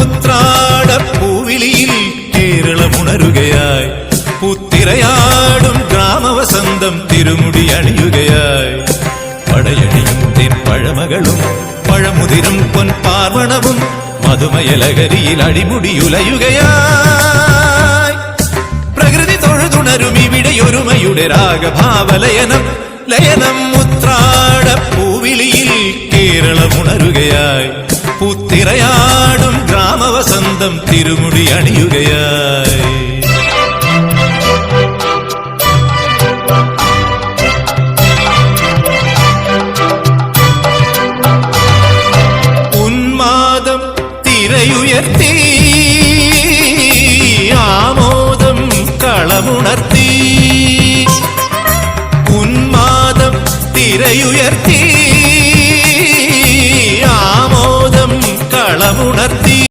ഉത്രാടപ്പൂവിളിയിൽ കേരളമുണരുകയായി. പുത്തിരയാടും ഗ്രാമവസന്തം തിരുമുടി അണിയുകയായി. പടയണിയും തെൻപഴമകളും പഴമുതിരും പൊൻപാർവണവും മധുമയലഹരിയിൽ അടിമുടിയുലയുകയായി. പ്രകൃതി തൊഴുതുണരും ഇവിടെയൊരുമയുടെ രാഗഭാവലയനം ലയനം. ഉത്രാടപ്പൂവിളിയിൽ കേരളമുണരുകയായി. പുത്തിരയാടും ഗ്രാമവസന്തം തിരുമുടി അണിയുകയായി. ഉന്മാദം തിരയുയർത്തി ആമോദം കളമുണർത്തി. ഉന്മാദം തിരയുയർത്തി ആമോദം കളമുണർത്തി.